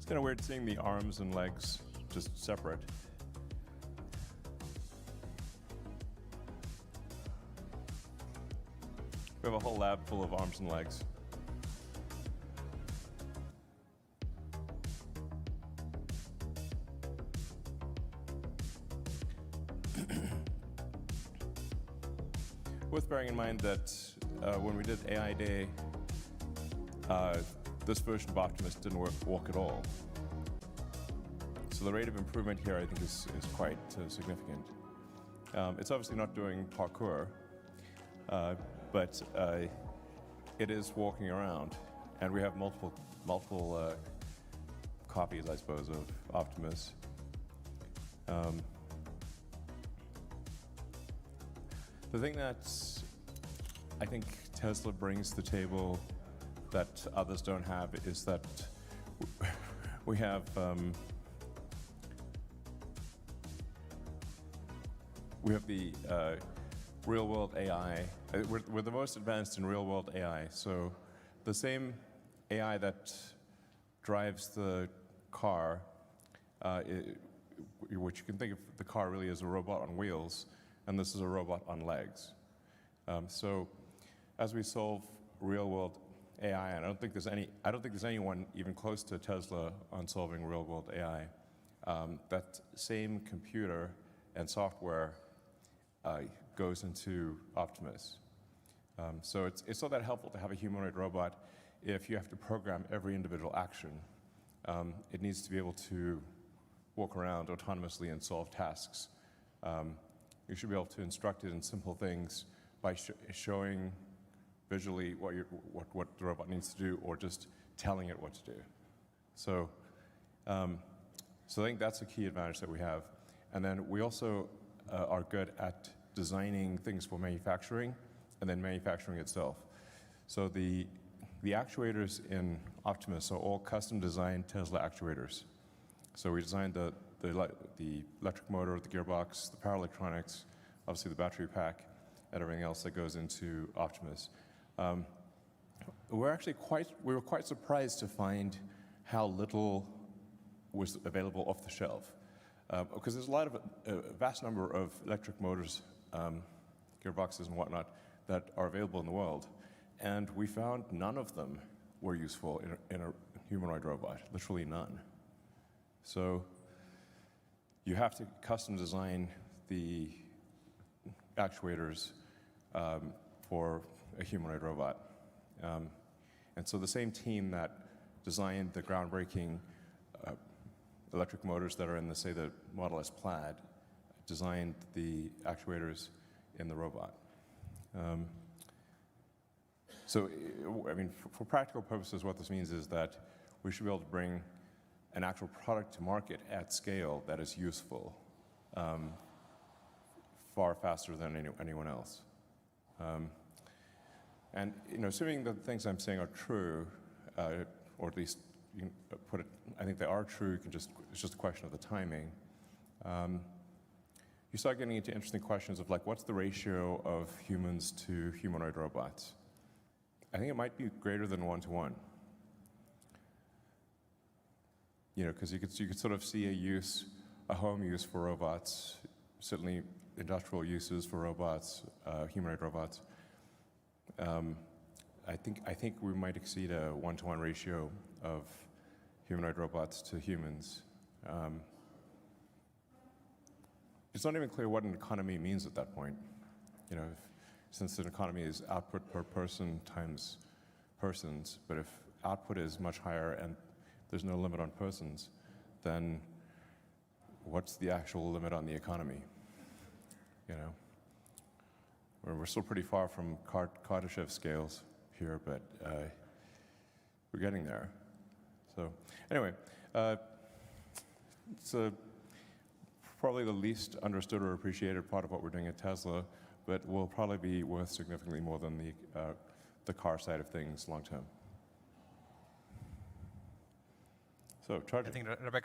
It's kind of weird seeing the arms and legs just separate. We have a whole lab full of arms and legs. Worth bearing in mind that when we did AI Day, this version of Optimus didn't walk at all. So the rate of improvement here, I think, is quite significant. It's obviously not doing parkour, but it is walking around, and we have multiple copies, I suppose, of Optimus. The thing that I think Tesla brings to the table that others don't have is that we have the real-world AI. We're the most advanced in real-world AI. So the same AI that drives the car, which you can think of the car really as a robot on wheels, and this is a robot on legs. So as we solve real-world AI, and I don't think there's anyone even close to Tesla on solving real-world AI. That same computer and software goes into Optimus. So it's not that helpful to have a humanoid robot if you have to program every individual action. It needs to be able to walk around autonomously and solve tasks. You should be able to instruct it in simple things by showing visually what the robot needs to do, or just telling it what to do. So I think that's a key advantage that we have. And then we also are good at designing things for manufacturing and then manufacturing itself. So the actuators in Optimus are all custom designed Tesla actuators. So we designed the electric motor, the gearbox, the power electronics, obviously the battery pack, and everything else that goes into Optimus. We were quite surprised to find how little was available off the shelf, because there's a vast number of electric motors, gearboxes and whatnot that are available in the world, and we found none of them were useful in a humanoid robot, literally none. So you have to custom design the actuators for a humanoid robot. And so the same team that designed the groundbreaking electric motors that are in the Model S Plaid designed the actuators in the robot. So, I mean, for practical purposes, what this means is that we should be able to bring an actual product to market at scale that is useful far faster than anyone else. And assuming that the things I'm saying are true, or at least you can put it, I think they are true. It's just a question of the timing. You start getting into interesting questions of what's the ratio of humans to humanoid robots? I think it might be greater than 1-to-1. Because you could sort of see a home use for robots, certainly industrial uses for robots, humanoid robots. I think we might exceed a 1-to-1 ratio of humanoid robots to humans. It's not even clear what an economy means at that point. Since an economy is output per person times persons, but if output is much higher and there's no limit on persons, then what's the actual limit on the economy? We're still pretty far from Kardashev scales here, but we're getting there. So anyway, it's probably the least understood or appreciated part of what we're doing at Tesla, but will probably be worth significantly more than the car side of things long term. So, charging. I think Rebecca